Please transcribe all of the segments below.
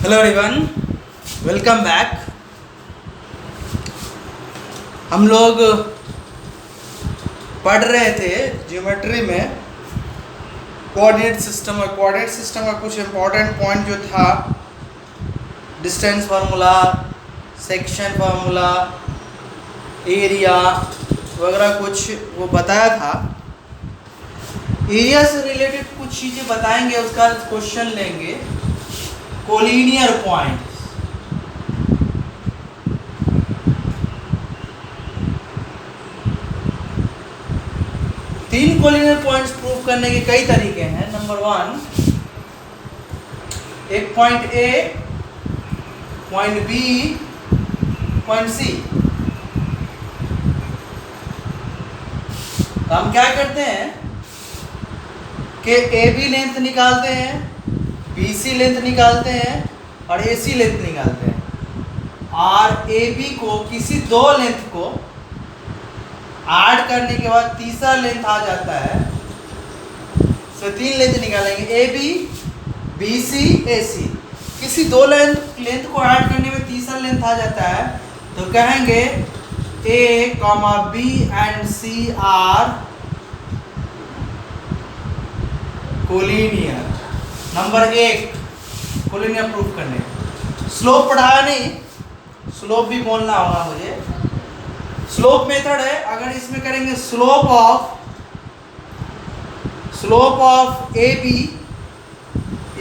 Hello everyone, welcome back. हम लोग पढ़ रहे थे ज्योमेट्री में कोऑर्डिनेट सिस्टम और कोऑर्डिनेट सिस्टम का कुछ इम्पोर्टेंट पॉइंट जो था distance formula, section formula, area वगैरह कुछ वो बताया था। एरिया से रिलेटेड कुछ चीज़ें बताएंगे, उसका क्वेश्चन लेंगे। कोलिनियर पॉइंट, तीन कोलिनियर पॉइंट्स प्रूव करने के कई तरीके हैं। नंबर 1, एक point A, point B, point C. तो हम क्या करते हैं कि ए बी लेंथ निकालते हैं, बी सी लेंथ निकालते हैं और ए सी लेंथ निकालते हैं। और ए बी को किसी दो लेंथ को ऐड करने के बाद तीसरा लेंथ आ जाता है। सो तीन लेंथ निकालेंगे, ए बी, बी सी, ए सी। किसी दो लेंथ को ऐड करने में तीसरा लेंथ आ जाता है तो कहेंगे A comma B and C are collinear. Number 1 collinear proof करने। स्लोप पढ़ाया नहीं, स्लोप भी बोलना होगा मुझे। स्लोप मेथड है, अगर इसमें करेंगे slope of A B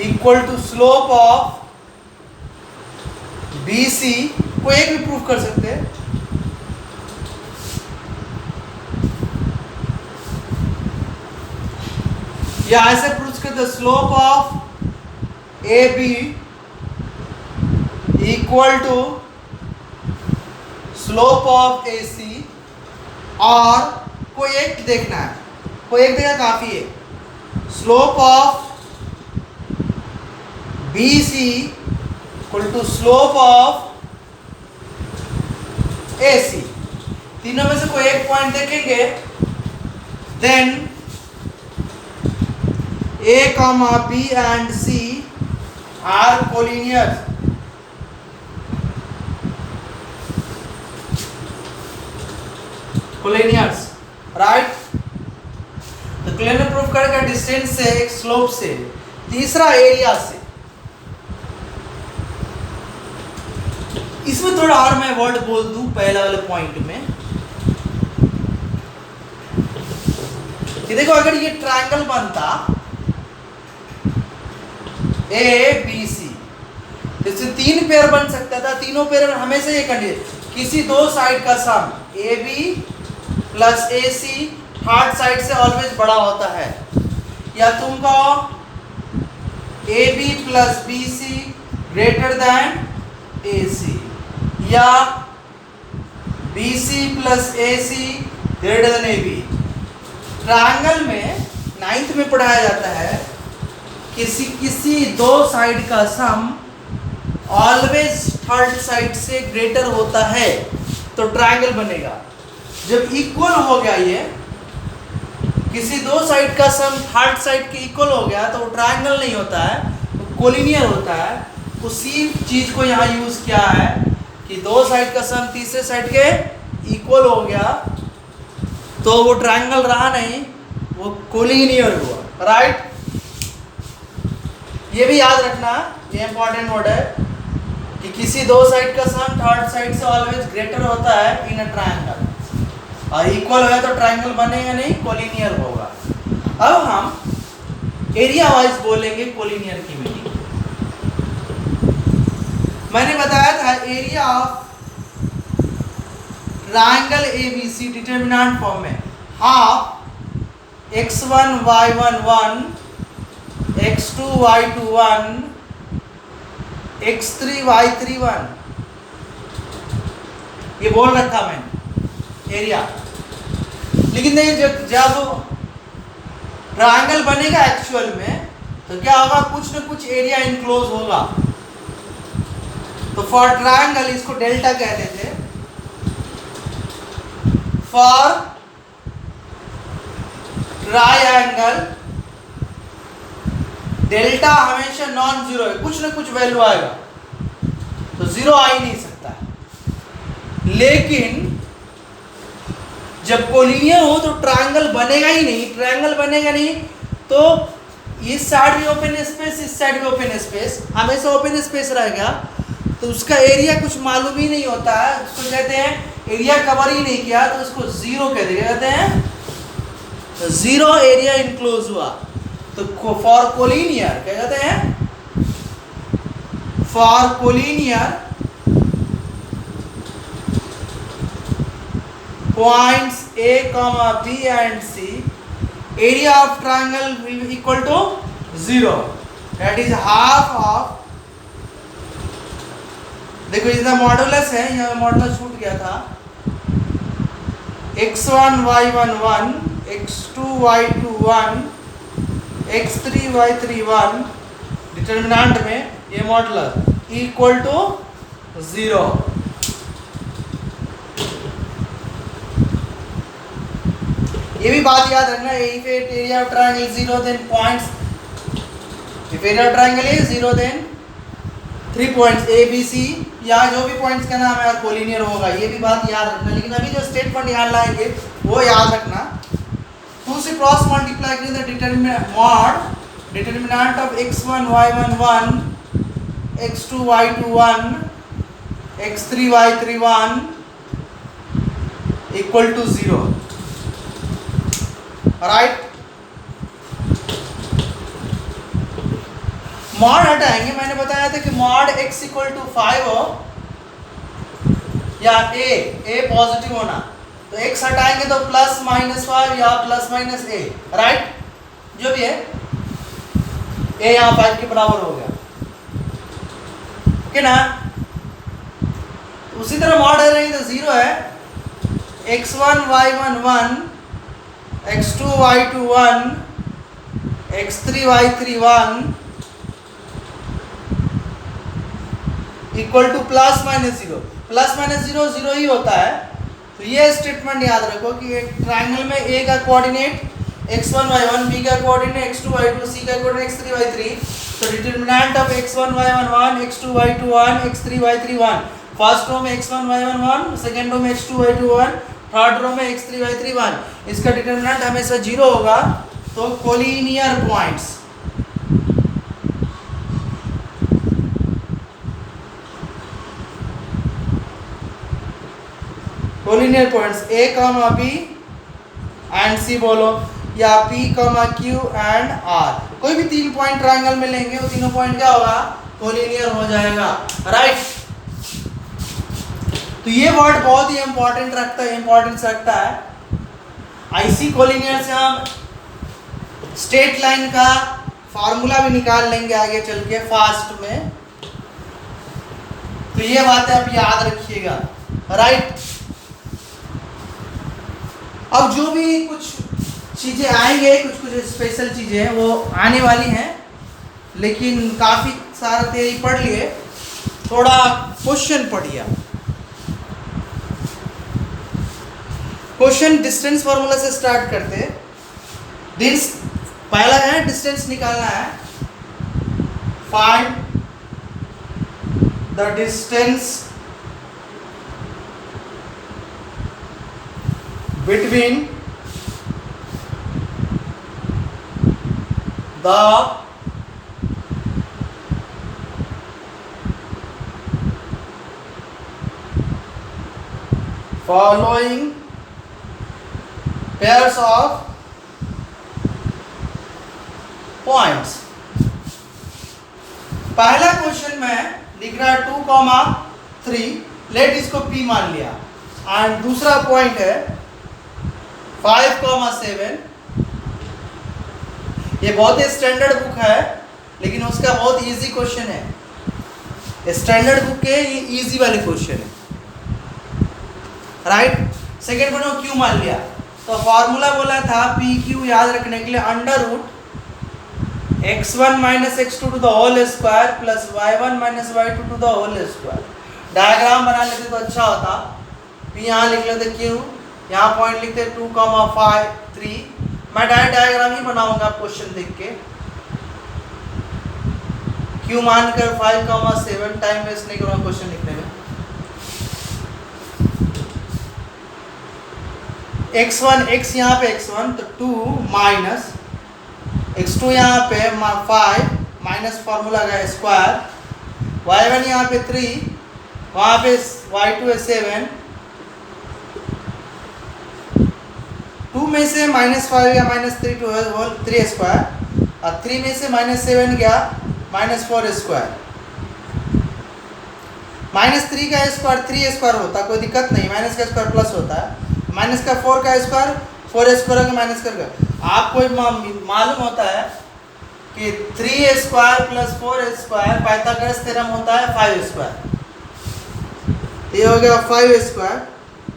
equal to slope of B C, को एक भी प्रूफ कर सकते हैं। या ऐसे प्रूफ करते slope of A B equal to slope of A C, और कोई एक देखना है, कोई एक देखना काफी है। Slope of B C equal to slope of A C. तीनों में से कोई एक पॉइंट देखेंगे, then A, B and C are collinear. Collinears, right? तो कोलिनियर प्रूफ करेगा डिस्टेंस से, एक स्लोप से, तीसरा एरिया से। इसमें थोड़ा और मैं वर्ड बोल दूं पहले वाले पॉइंट में कि देखो, अगर ये ट्रायंगल बनता ए बी सी, इससे तीन पेयर बन सकता था। तीनों पेयर में हमेशा ये कंडीशन, किसी दो साइड का sum A B plus A C third side से ऑलवेज बड़ा होता है। या तुम कहो A B plus B C greater than A C, या B C plus A C greater than A B. Triangle में 9th में पढ़ाया जाता है किसी दो साइड का सम ऑलवेज थर्ड साइड से ग्रेटर होता है तो ट्रायंगल बनेगा। जब इक्वल हो गया, ये किसी दो साइड का सम थर्ड साइड के इक्वल हो गया तो वो ट्रायंगल नहीं होता है, वो कोलिनियर होता है। उसी चीज को यहाँ यूज किया है कि दो साइड का सम तीसरे साइड के इक्वल हो गया तो वो ट्रायंगल रहा नहीं, वो कोलिनियर हुआ, राइट। ये भी याद रखना, ये इंपॉर्टेंट वर्ड है कि किसी दो साइड का सम थर्ड साइड से ऑलवेज ग्रेटर होता है इन अ ट्रायंगल, और इक्वल है तो ट्रायंगल बनेगा नहीं, कोलिनियर होगा। अब हम एरिया वाइज बोलेंगे कोलिनियर की मीनिंग। मैंने बताया था area of triangle ABC determinant form में half x1 y1 1, x2 y2 1, x3 y3 1, ये बोल रखा मैंने एरिया। लेकिन नहीं, जब ट्रायंगल बनेगा एक्चुअल में तो क्या होगा, कुछ न कुछ एरिया इनक्लोज होगा। तो फॉर ट्रायंगल इसको डेल्टा कहते थे। फॉर ट्रायंगल डेल्टा हमेशा नॉन जीरो है, कुछ ना कुछ वैल्यू आएगा। जीरो आ ही नहीं सकता। लेकिन जब कोलिनियर हो तो ट्रायंगल बनेगा ही नहीं। ट्रायंगल बनेगा नहीं तो इस साइड भी ओपन स्पेस, इस साइड भी ओपन स्पेस, हमेशा ओपन स्पेस रहेगा, तो उसका एरिया कुछ मालूम ही नहीं होता है। उसको कहते हैं एरिया कवर ही नहीं किया तो उसको जीरो कहते हैं जीरो एरिया इनक्लोज हुआ। तो फॉर कोलिनियर क्या कहते हैं, for collinear points A, B and C, area of triangle will be equal to 0. That is half of, देखो इसका मॉडुलस है, यहाँ मॉडुलस छूट गया था, x1 y1 1, x2 y2 1, x3 y3 1, determinant में ये मॉडुलस इक्वल टू 0। ये भी बात याद रखना, if area of triangle is 0 then points, if area of triangle is 0 then 3 points A B C, या जो भी पॉइंट्स का नाम है कोलिनियर होगा। ये भी बात याद रखना। लेकिन अभी जो स्टेटमेंट यहाँ लाएंगे वो याद रखना। 2 से क्रॉस मल्टीप्लाई करें तो determinant of x1 y1 1, x2 y2 1, x3 y3 1 equal to 0। Right, mod हटाएंगे। मैंने बताया था कि मॉड x इक्वल टू 5 हो या a पॉजिटिव होना, तो x हटाएंगे तो प्लस माइनस 5 या प्लस माइनस a। राइट, जो भी है a यहाँ 5 के बराबर हो गया, ओके ना। उसी तरह मॉड हटाएंगे तो 0 है, x1 y1 1, x2 y2 1, x3 y3 1 equal two plus minus 0। Plus minus 0 0 ही होता है। तो ये स्टेटमेंट याद रखो कि एक ट्रायंगल में a का कोऑर्डिनेट x1 y1, b का कोऑर्डिनेट x2 y2, c का कोऑर्डिनेट x3 y3। तो determinant of x1 y1 1, x2 y2 1, x3 y3 1, first row में x1 y1 1, सेकंड रो में x2 y2 1, थर्ड रो में x3 y3 1। इसका determinant हमेशा 0 होगा। तो collinear points, collinear points A, B and C बोलो, या P, Q एंड R। कोई भी 3 पॉइंट ट्रायंगल में लेंगे वो तीनों पॉइंट क्या होगा, कोलिनियर हो जाएगा। राइट, तो ये वर्ड बहुत ही इंपॉर्टेंस रखता है। IC कोलिनियर से हम स्ट्रेट लाइन का फार्मूला भी निकाल लेंगे आगे चल के फास्ट में। तो ये बातें आप याद रखिएगा। राइट, अब जो भी कुछ चीज़ें आएंगे, कुछ स्पेशल चीज़ें वो आने वाली हैं, लेकिन काफ़ी सारा थियरी पढ़ लिए, थोड़ा क्वेश्चन पढ़िए। क्वेश्चन डिस्टेंस फार्मूला से स्टार्ट करते हैं। पहला है डिस्टेंस निकालना है। Find the distance between the following pairs of points। पहला क्वेश्चन में लिख रहा है 2,3, लेट इसको P मान लिया, एंड दूसरा पॉइंट है 5,7। ये बहुत ही स्टैंडर्ड बुक है, लेकिन उसका बहुत इजी क्वेश्चन है। स्टैंडर्ड बुक के ये इजी वाले क्वेश्चन है। राइट, सेकेंड बनो क्यू मान लिया, तो फॉर्मूला बोला था पी क्यू याद रखने के लिए under root x1 minus x2 to the whole square plus y1 minus y2 to the whole square. Diagram बना लेते तो अच्छा होता। पी यहाँ लिख लेते, क्यू यहाँ पॉइंट लिखते 2,5 3। मैं डायरेक्ट डायग्राम ही बनाऊंगा क्वेश्चन देख के। क्यों मानकर 5,7 टाइम वेस्ट नहीं करूँगा क्वेश्चन लिखने में। x1 x यहाँ पे x1 तो 2 माइनस x2 यहाँ पे 5 माइनस फॉर्मूला का स्क्वायर, y1 यहाँ पे 3, वहाँ पे y2 है 7, 2 में से -5 या -3 टू होल 3 स्क्वायर, और 3 में से -7 गया -4 स्क्वायर। -3 का स्क्वायर 3 स्क्वायर होता, कोई दिक्कत नहीं, माइनस का स्क्वायर प्लस होता है, माइनस का 4 का स्क्वायर 4 स्क्वायर का माइनस कर, आपको मालूम होता है कि 3 square plus 4 square Pythagoras theorem होता है 5 स्क्वायर। ये हो गया 5 स्क्वायर,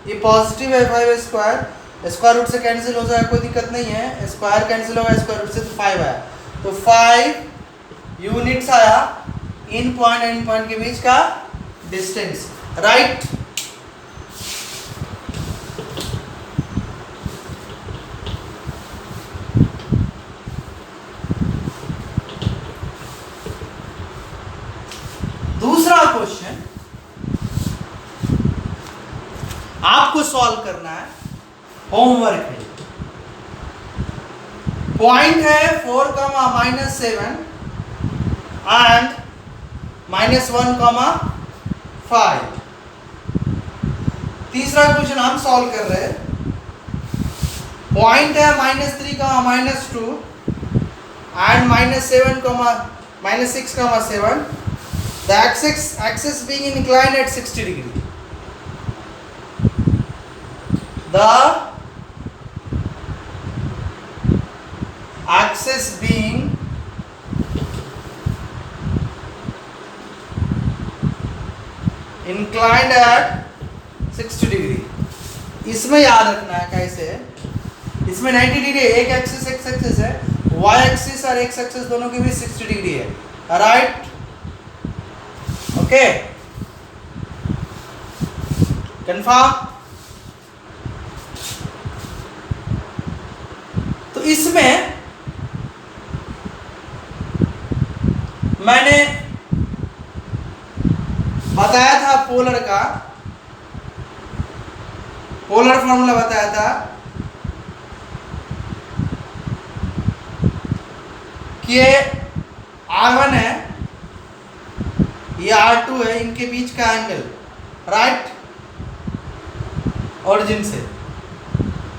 ये पॉजिटिव है 5 स्क्वायर, स्क्वायर रूट से कैंसिल हो जाएगा, कोई दिक्कत नहीं है, स्क्वायर कैंसिल होगा स्क्वायर रूट से, तो 5 आया, तो 5 यूनिट्स आया इन पॉइंट एंड इन पॉइंट के बीच का डिस्टेंस, राइट। दूसरा क्वेश्चन आपको सॉल्व करना है, होमवर्क है। पॉइंट है 4, -7 एंड -1, 5। तीसरा क्वेश्चन हम सॉल्व कर रहे हैं, पॉइंट है -3, -2 and -7, -6, 7, the axis being inclined at 60 degree. The axis being inclined at 60 degree. इसमें याद रखना है कैसे, इसमें 90 डिग्री एक एक्सिस है, y एक्सिस और x एक्सिस दोनों की भी 60 डिग्री है, राइट। Okay, confirm. तो इसमें मैंने बताया था पोलर का, पोलर फॉर्मूला बताया था कि ये R1 है, ये R2 है, इनके बीच का एंगल, राइट, ओरिजिन से।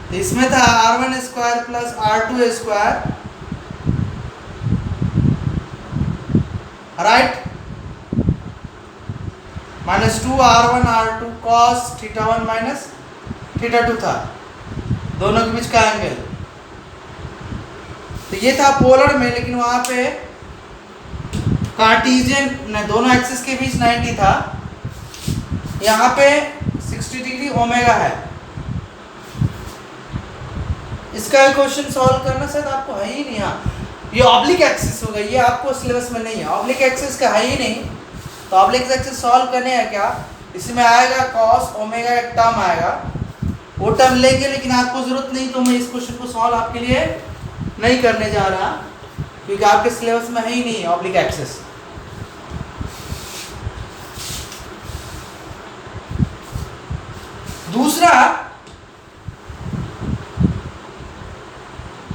तो इसमें था R1 square plus R2 square, right, -2 R1 R2 cos θ1 minus θ2 था, दोनों के बीच का एंगल। तो ये था पोलर में, लेकिन वहां पे कार्टेशियन दोनों एक्सिस के बीच 90 था, यहाँ पे 60 डिग्री ओमेगा है। इसका क्वेश्चन सॉल्व करना शायद आपको है ही नहीं। हाँ, ये ऑब्लिक एक्सिस होगा, ये आपको सिलेबस में नहीं है, ऑब्लिक एक्सिस का है ही नहीं। तो ऑब्लिक एक्सिस सॉल्व करने है क्या, इसमें आएगा कॉस ओमेगा, एक टर्म आएगा, वो टर्म लेंगे, लेकिन आपको जरूरत नहीं, तो मैं इस क्वेश्चन को सॉल्व आपके लिए नहीं करने जा रहा, क्योंकि आपके सिलेबस में है ही नहीं ऑब्लिक एक्सिस। दूसरा,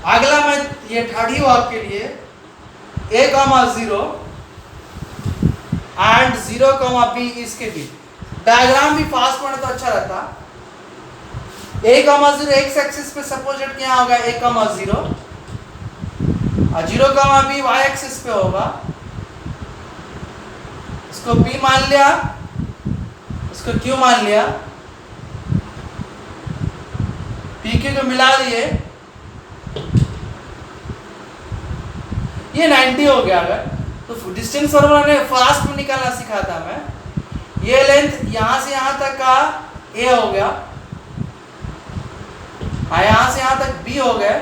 अगला मैं ये ठाड़ी हूं आपके लिए, a, 0 एंड 0, b इसके बीच डायग्राम भी फास्ट पढ़े तो अच्छा रहता। a, 0 एक्स एक्सिस पे सपोजेट क्या होगा, a, 0 और 0, b y एक्सिस पे होगा, इसको b मान लिया, इसको q मान लिया, pq को मिला दिए, ये 90 हो गया। अगर तो डिस्टेंस फॉर्मूला ने फास्ट में निकालना सिखाता मैं, ये लेंथ यहां से यहां तक का a हो गया, यहां से यहां तक b हो गए,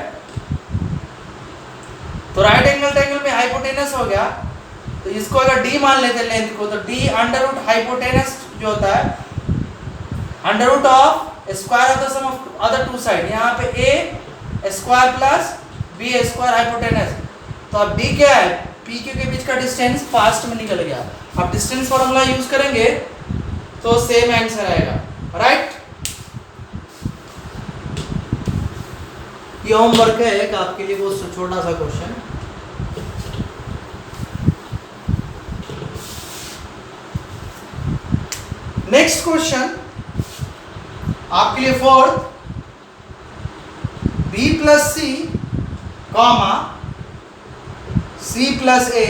तो राइट एंगल ट्रायंगल में हाइपोटेनस हो गया। तो इसको अगर d मान लेते लेंथ को, तो d अंडर रूट हाइपोटेनस जो होता है, under root of square of the sum of other two side, यहाँ पे a square plus b square hypotenuse, तो अब d क्या है, पी क्यू के बीच का डिस्टेंस फास्ट में निकल गया। अब डिस्टेंस फॉर्मूला यूज करेंगे तो सेम आंसर आएगा, राइट। ये होमवर्क है एक आपके लिए, वो छोटा सा क्वेश्चन। नेक्स्ट क्वेश्चन आपके लिए fourth, b plus c comma c plus a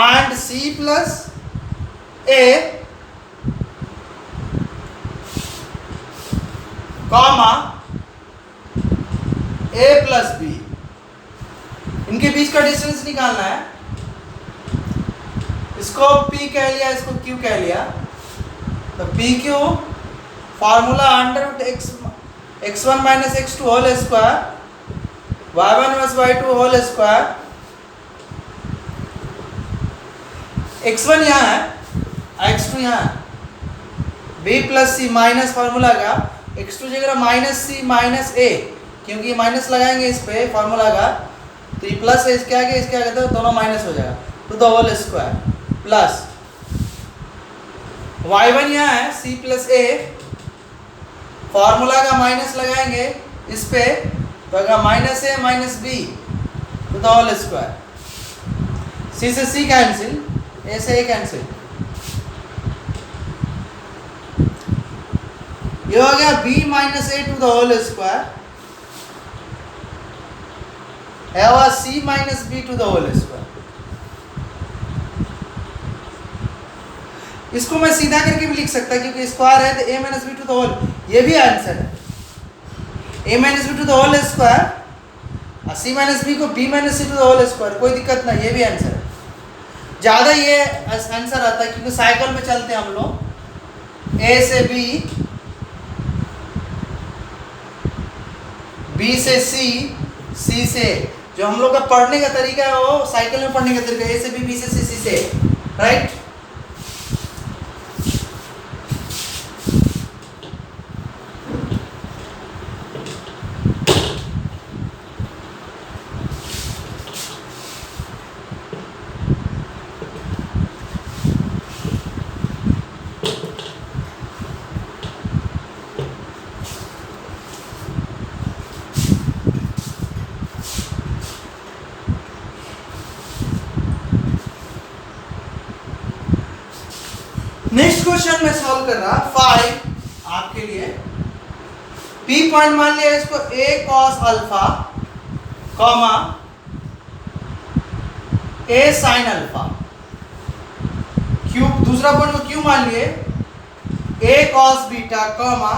and c plus a comma a plus b, इनके बीच का डिस्टेंस निकालना है। इसको p कह लिया, इसको q कह लिया, तो P Q formula under root x1 minus x2 whole square y1 plus y2 whole square. x1 यहाँ है, x2 यहाँ है, b plus c minus formula का x2 जगह माइनस सी माइनस a, क्योंकि माइनस लगाएंगे इस पे फॉर्मूला का, तो ये प्लस है, इसके आगे तो दोनों माइनस हो जाएगा, to the whole square plus y1 यहाँ है c प्लस a, फॉर्मूला का माइनस लगाएंगे इस पे, तो अगर minus a minus b to the whole square, c से c कैंसिल, a से a कैंसिल, ये हो गया b minus a to the whole square, है हुआ c minus b to the whole square. इसको मैं सीधा करके भी लिख सकता क्योंकि स्क्वायर है, तो a minus b to the whole, ये भी आंसर है, a minus b to the whole square, और c माइनस बी को b minus c to the whole square, कोई दिक्कत नहीं, ये भी आंसर है। ज़्यादा ये आंसर आता है क्योंकि साइकिल में चलते हैं हम लोग, a से b, b से c से, जो हम लोग का पढ़ने का तरीका है वो साइकिल में पढ़ने का तरीका, a से b, b से c, c से, राइट। नेक्स्ट क्वेश्चन में सॉल्व कर रहा 5 आपके लिए, P पॉइंट मान लिया इसको a cos alpha comma a sin alpha, Q दूसरा पॉइंट को Q मान लिए a cos beta comma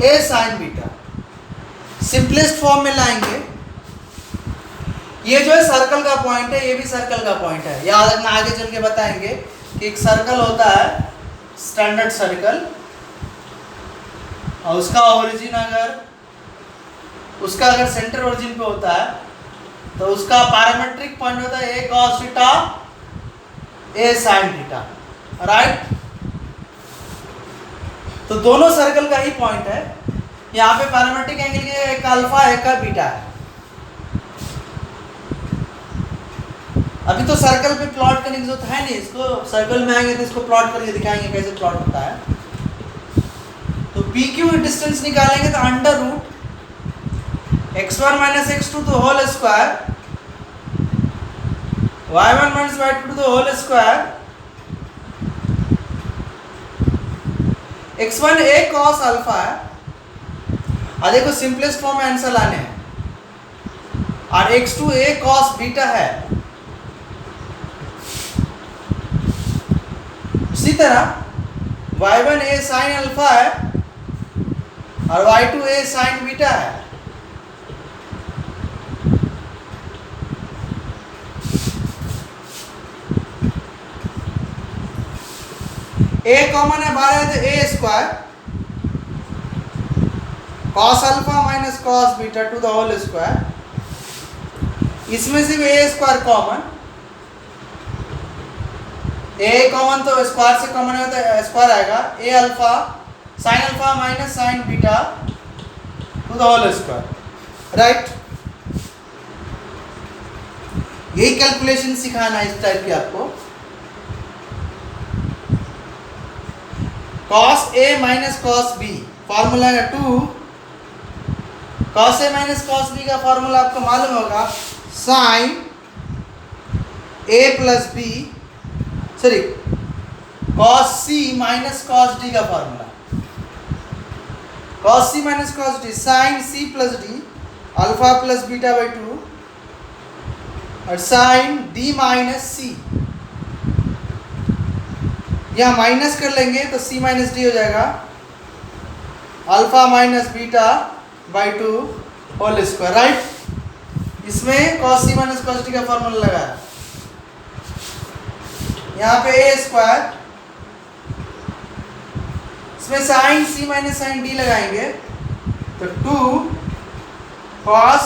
a sin beta. Simplest form में लाएंगे, ये जो है सर्कल का पॉइंट है, ये भी सर्कल का पॉइंट है, याद रखना, आगे चल के बताएंगे कि एक सर्कल होता है स्टैंडर्ड सर्कल, और उसका ओरिजिन उसका अगर सेंटर ओरिजिन पे होता है तो उसका पैरामेट्रिक पॉइंट होता है a cos theta a sin theta, right. तो दोनों सर्कल का ही पॉइंट है, यहाँ पे पैरामेट्रिक एंगल के एक अल्फा एक का बीटा है। अभी तो सर्कल पे प्लॉट करने की जरूरत है नहीं, इसको सर्कल में आएंगे तो इसको प्लॉट करके दिखाएंगे कैसे प्लॉट होता है। तो पी क्यू डिस्टेंस निकालेंगे तो under root x1 minus x2 to whole square y1 minus y2 to the whole square, x1 a cos alpha है, और देखो सिंपलेस्ट फॉर्म में आंसर लाने हैं, और x2 a cos बीटा है। इसी तरह y1 a sin अल्फा है और y2 a sin बीटा है। a कॉमन है बाहर है तो a square cos alpha minus cos beta to the whole square, इसमें से भी a square common, a common तो स्क्वायर से कॉमन है तो स्क्वायर आएगा, a alpha sin alpha minus sin beta to the whole square, right. यही calculation सिखाना है इस टाइप की आपको। cos A minus cos B formula है 2। cos A minus cos B का फॉर्मूला आपको मालूम होगा, sin A plus B, sorry cos C minus cos D का formula. cos C minus cos D sin C plus D alpha plus beta by 2 और sin D minus C, यहाँ minus कर लेंगे तो C माइनस डी हो जाएगा alpha minus beta by 2 whole square, right. इसमें cos C minus cos D का formula लगाया, यहाँ पे a स्क्वायर, इसमें sin C minus sin D लगाएंगे तो 2 cos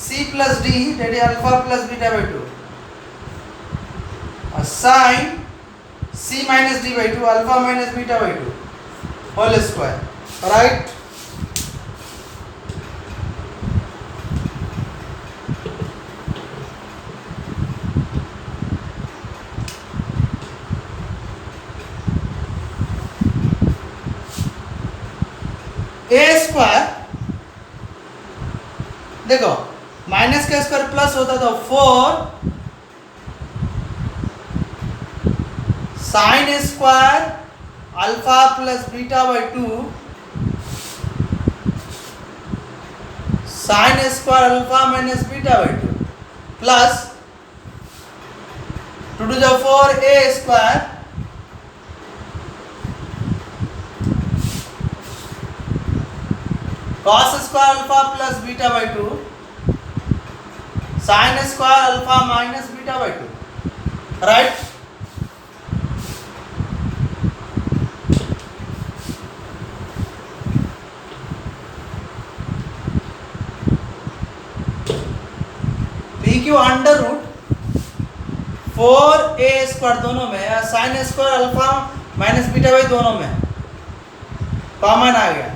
C प्लस D डेट अल्फा प्लस बीटा बाई 2 और sin C minus D by 2 alpha minus beta by 2 whole square, right. A square देखो माइनस का स्क्वायर प्लस होता तो 4 sine square alpha plus beta by 2 sine square alpha minus beta by 2 plus 2 to the 4 a square cos square alpha plus beta by 2 sine square alpha minus beta by 2, right. Under root 4a square दोनों में या sine square alpha minus beta by दोनों में common आ गया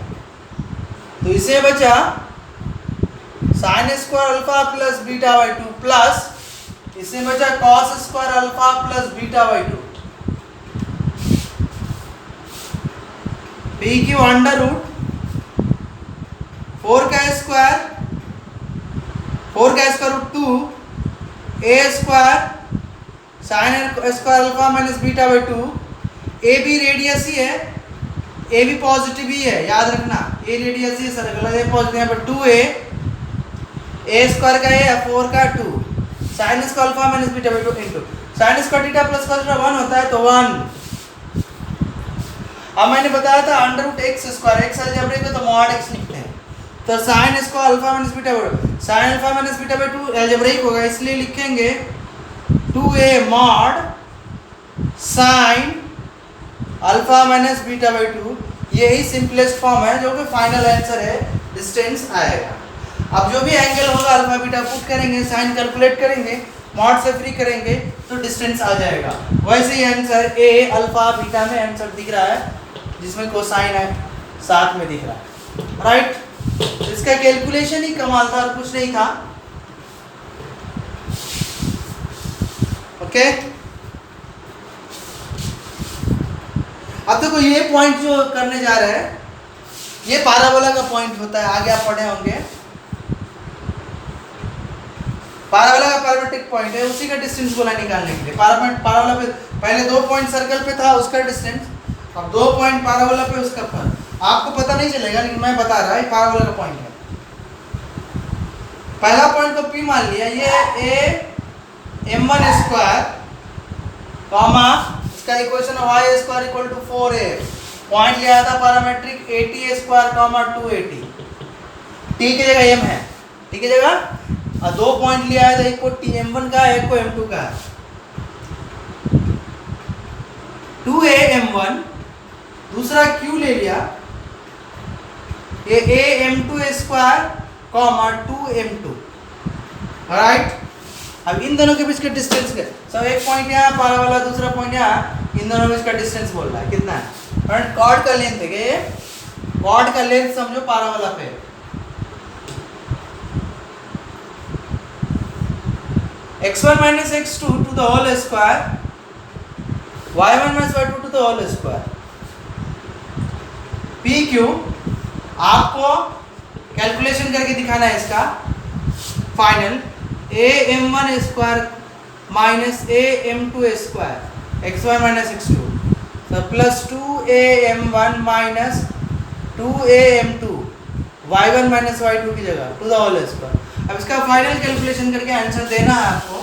तो इसे बचा sine square alpha plus beta by 2 plus इसे बचा cos square alpha plus beta by 2 P Q under root 4 का square root 2 a square sine square alpha minus beta by 2 a भी रेडियस ही है, ए भी पॉजिटिव ही है, याद रखना ए रेडियस ही circle है, पॉजिटिव यहाँ पर 2a ए स्क्वायर का है 4 का 2 sine square alpha minus beta by 2 into sine square theta plus cos theta 1 होता है तो 1। अब मैंने बताया था under root x square, x algebraic है तो मॉड एक्स लिखते हैं, तो sine square alpha minus beta by sine alpha minus beta by 2 algebraic होगा, इसलिए लिखेंगे 2a mod sine alpha minus beta by 2। यही सिंपलेस्ट फॉर्म है जो कि फाइनल आंसर है, डिस्टेंस आएगा। अब जो भी एंगल होगा अल्फा बीटा पुट करेंगे, साइन कैलकुलेट करेंगे, मॉड से फ्री करेंगे तो डिस्टेंस आ जाएगा। वैसे ही आंसर ए अल्फा बीटा में आंसर दिख रहा है जिसमें कोसाइन है साथ में दिख रहा है, राइट। इसका कैलकुलेशन ही कमाल था और कुछ नहीं था, ओके। अब देखो ये पॉइंट जो करने जा रहे हैं ये पैराबोला का पॉइंट होता है, आगे आप पढ़े होंगे। पैराबोला का पैरामेट्रिक पॉइंट है, उसी का डिस्टेंस बोला निकालने के लिए। पैराबोला पे पहले 2 पॉइंट सर्कल पे था उसका डिस्टेंस, अब 2 पॉइंट पैराबोला पे उसका पर आपको पता नहीं चलेगा लेकिन मैं बता रहा है पैराबोला का पॉइंट है। पहला पॉइंट को P मान लिया, ये a m1 स्क्वायर कॉमा इसका equation y square equal to 4a, point लिया था parametric 80a square comma 280, t की जगह m है, t की जगह और 2 पॉइंट लिया है तो एक को m1 का एक को m2 का, 2a m1 दूसरा q ले लिया, ये a m2 square comma 2m2, right. अब इन दोनों के बीच का डिस्टेंस क्या, सब एक पॉइंट यहाँ पैराबोला दूसरा पॉइंट यहाँ, इन दोनों के बीच का डिस्टेंस बोल रहा है कितना है, फ्रेंड कॉर्ड का लेंथ है, ये कॉर्ड का लेंथ समझो पैराबोला पे x1 minus x2 to the whole square, y1 minus y2 to the whole square. PQ आपको कैलकुलेशन करके दिखाना है इसका final am1 square minus am2 square x1 minus x2 तो plus 2am1 minus 2am2 y1 minus y2 की जगह to the whole square. अब इसका फाइनल कैलकुलेशन करके आंसर देना है आपको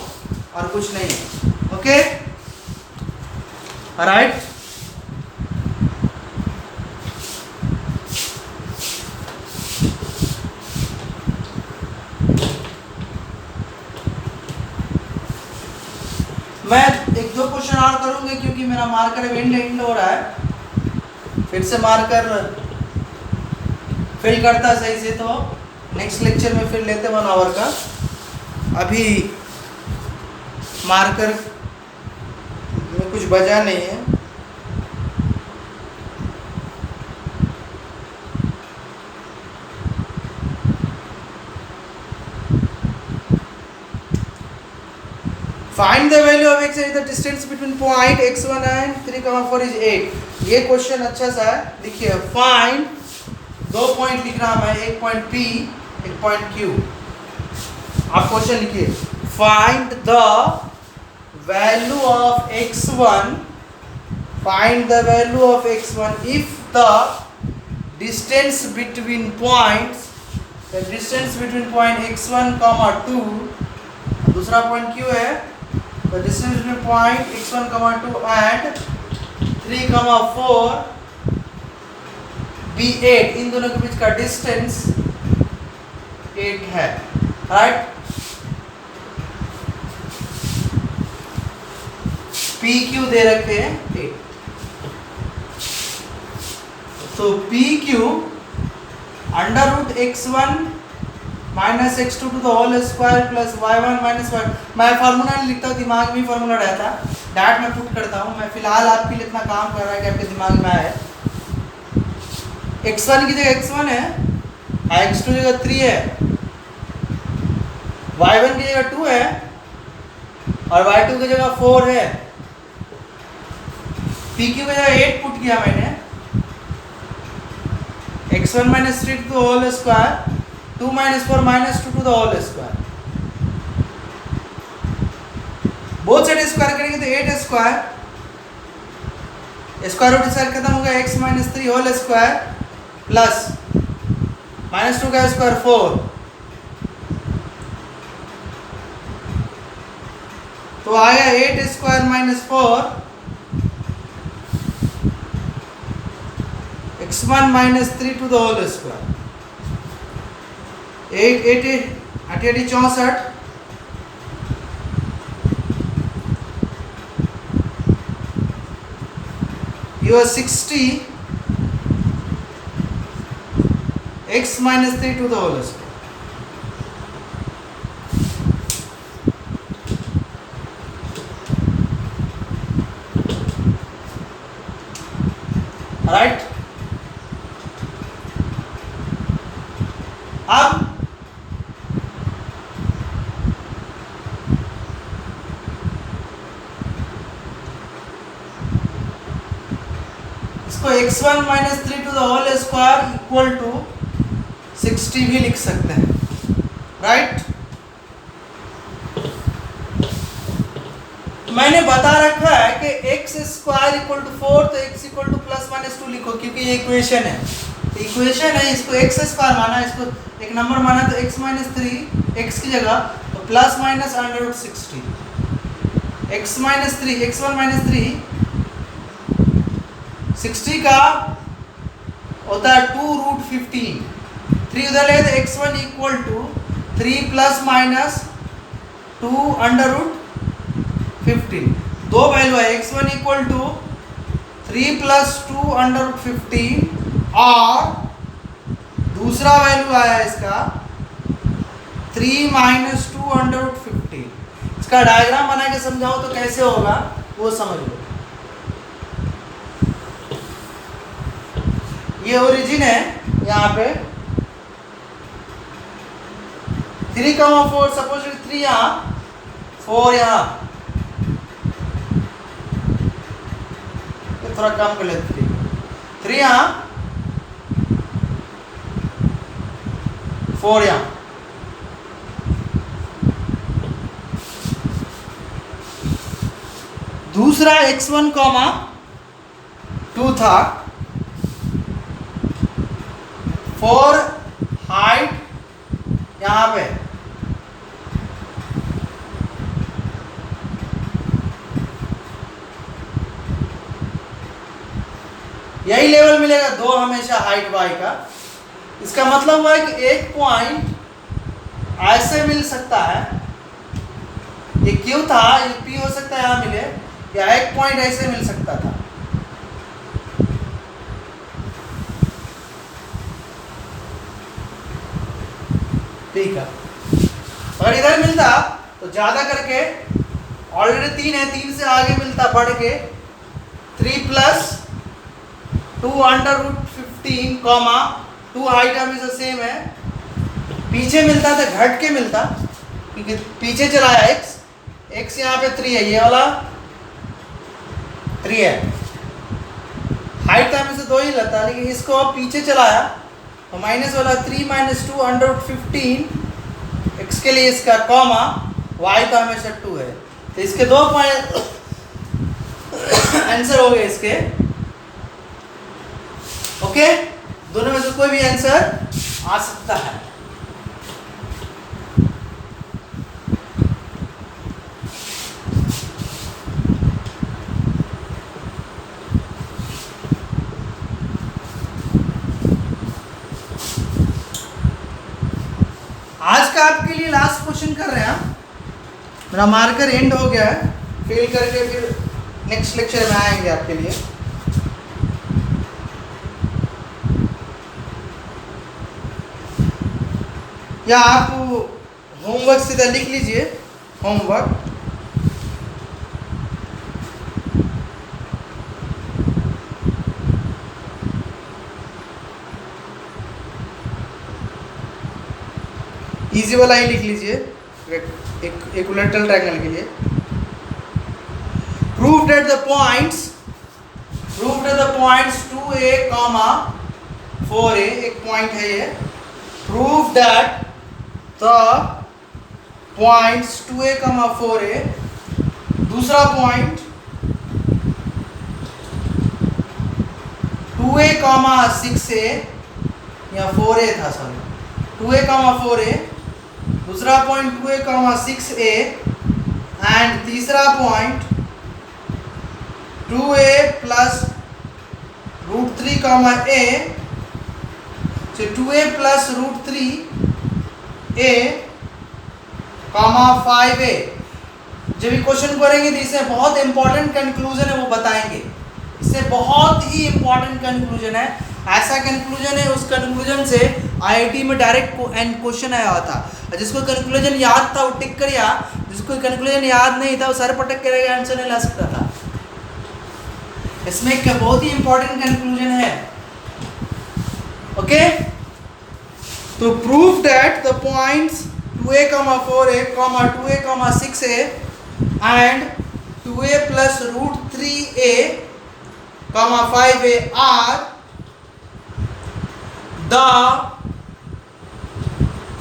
और कुछ नहीं है। Okay right. मैं एक दो क्वेश्चन और करूंगी क्योंकि मेरा मार्कर एंड हो रहा है, फिर से मार्कर फिल करता सही से तो नेक्स्ट लेक्चर में फिर लेते 1 आवर का। अभी मार्कर में कुछ बचा नहीं है। Find the value of x and the distance between point x1 and 3, 4 is 8। ये क्वेश्चन अच्छा सा है, देखिए फाइंड, दो पॉइंट लिख रहा मैं, एक पॉइंट P एक पॉइंट Q। आप क्वेश्चन लिखिए find the value of x1, find the value of x1 if the distance between points, the distance between point x1, 2, दूसरा पॉइंट Q है, the distance between point x1, 2 and 3, 4 be 8। इन दोनों के बीच का distance 8 है, right. PQ दे रखे हैं 8, तो PQ under root x1 minus x2 to the whole square plus y1 minus y। मैं फार्मूला नहीं लिखता हूँ, दिमाग में फार्मूला रहता है, डैट मैं पुट करता हूँ। मैं फिलहाल आपके लिए इतना काम कर रहा है कि आपके दिमाग में आए। x1 की जगह x1 है, x2 की जगह 3 है, y1 की जगह 2 है और y2 की जगह 4 है। PQ की जगह 8 पुट किया मैंने, x1 minus 3 to the whole square, 2 minus 4 minus 2 to the whole square। Both side square करेंगे तो 8 स्क्वायर, स्क्वायर रूट स्क्वायर खत्म हो गया, x minus 3 whole square plus minus 2 का स्क्वायर 4, तो आया 8 square minus 4 x1 minus 3 to the whole square. 8 8 8 64, you are 60 x minus 3 to the whole square। Right. अब इसको x1 minus 3 to the whole square equal to 60 भी लिख सकते हैं, right. मैंने बता रखा है कि x स्क्वायर इक्वल टू 4, तो x equal two plus minus 2 लिखो क्योंकि ये इक्वेशन है। इक्वेशन है, इसको x स्क्वायर माना, इसको एक नंबर माना, तो x माइनस 3 x की जगह तो plus minus under root 60, x minus 3 x1 minus 3 60 का होता है 2 रूट 15, 3 उधर ले तो x1 equal to 3 plus minus 2 under root 15। दो वैल्यू है, x1 equal to 3 plus 2 under root 15 और दूसरा वैल्यू आया इसका 3 माइनस 2 अंडर रूट 15। इसका डायग्राम बना के समझाओ तो कैसे होगा वो समझ लो। ये ओरिजिन है यहाँ पे 3, 4 सपोज 3 यहाँ 4 यहाँ, थोड़ा कम कर लेते 3 यहाँ, 4 यहाँ। दूसरा x1 कॉमा 2 था, 4 हाइट यहाँ पे, यही लेवल मिलेगा 2 हमेशा हाइट y का। इसका मतलब हुआ है कि एक पॉइंट ऐसे मिल सकता है, ये Q था, ये P हो सकता है यहाँ मिले, या एक पॉइंट ऐसे मिल सकता था। ठीक है, अगर इधर मिलता तो ज्यादा करके, ऑलरेडी 3 है, 3 से आगे मिलता बढ़ के 3 plus 2 under root 15 comma 2 height हमेशा सेम है। पीछे मिलता तो घट के मिलता, क्योंकि पीछे चलाया x यहाँ पे 3 है, ये वाला 3 है, हाइट तो हमेशा 2 ही लगता, लेकिन इसको अब पीछे चलाया तो माइनस वाला 3 माइनस 2 अंडर रूट 15 x के लिए इसका कॉमा y तो हमेशा 2 है, तो इसके 2 पॉइंट आंसर हो गए इसके। ओके, दोनों में से कोई भी आंसर आ सकता है। आज का आपके लिए लास्ट क्वेश्चन कर रहे हैं, मेरा मार्कर एंड हो गया है, फिल करके फिर नेक्स्ट लेक्चर में आएंगे आपके लिए। या आप होमवर्क सीधा लिख लीजिए, होमवर्क इजी वाला ही लिख लीजिए, एक इक्विलैटरल ट्रायंगल के लिए। Prove that the points 2a, 4a, एक पॉइंट है ये। Prove that the points 2a, 4a, दूसरा पॉइंट 2a, 6a या 4a था, सॉरी 2a, 4a, दूसरा पॉइंट 2a, 6a एंड तीसरा point 2a plus root 3 a, so 2a plus root 3a, 5a। जब भी क्वेश्चन करेंगे तो इससे बहुत इंपॉर्टेंट कंक्लूजन है वो बताएंगे, इससे बहुत ही इंपॉर्टेंट कंक्लूजन है, ऐसा कंक्लूजन है, उस कंक्लूजन से आईआईटी में डायरेक्ट क्वेश्चन आया था। जिसको कंक्लूजन याद था वो टिक कर, या जिसको कंक्लूजन याद नहीं था वो सर पटक कर आंसर नहीं ला सकता था। इसमें एक बहुत ही इंपॉर्टेंट कंक्लूजन है। ओके, तो proof that the points 2a, 4a, 2a, 6a and 2a plus root 3a, 5a are the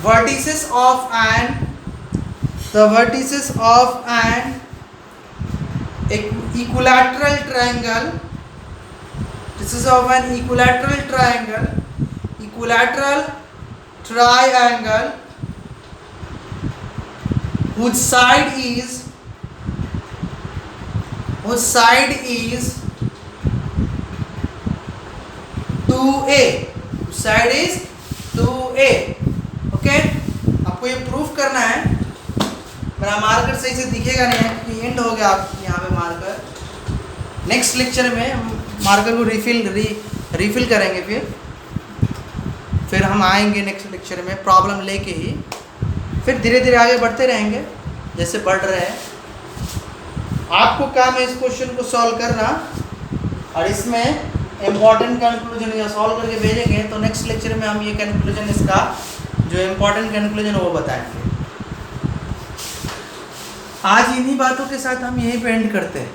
vertices of an equilateral triangle. This is of an equilateral triangle whose side is 2a, side is 2a। Okay, आपको ये proof करना है। मेरा marker सही से दिखेगा नहीं है क्योंकि एंड हो गया आप यहाँ पे मार्कर। नेक्स्ट लेक्चर में हम मार्कर को रिफिल करेंगे, फिर हम आएंगे नेक्स्ट लेक्चर में प्रॉब्लम लेके ही, फिर धीरे धीरे आगे बढ़ते रहेंगे जैसे बढ़ रहे हैं। आपको काम है इस क्वेश्चन को सॉल्व करना, और इसमें इम्पॉर्टेंट कंक्लूजन या सॉल्व करके भेजेंगे तो नेक्स्ट लेक्चर में हम ये कंक्लूजन, इसका जो इम्पोर्टेंट कंक्लूजन है वो बताएंगे। आज इन्हीं बातों के साथ हम यहीं पे एंड करते हैं।